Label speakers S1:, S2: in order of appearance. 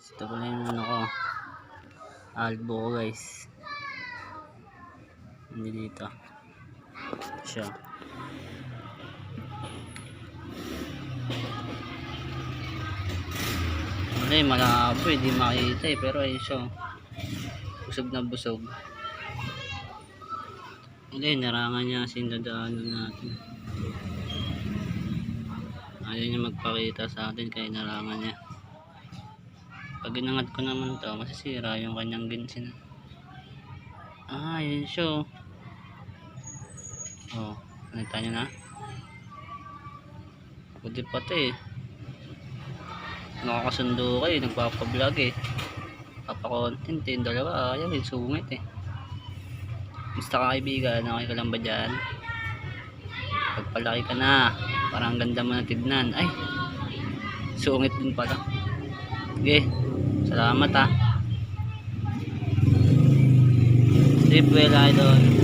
S1: Ito pala yung ano ko, albo ko guys. Hindi dito siya. Ay, malabo eh, di makita eh, pero ayun siya, busog na busog. Ay, narangan niya sinadaanan natin. Ayaw niya magpakita sa atin kaya narangan niya. Pag inangat ko naman to, masisira yung kanyang ginsin. Yun siya. Oh, nakita niyo na? Pwede pati eh. Nakakasundo kayo, nagpapablog eh. Papakontent eh, dalawa, ayaw eh, sungit eh. Basta ka kaibigan, okay ka lang ba dyan? Pagpalaki ka na, parang ganda mo na tignan. Ay, sungit din pala. Okay, salamat ah. Sleep well, idol.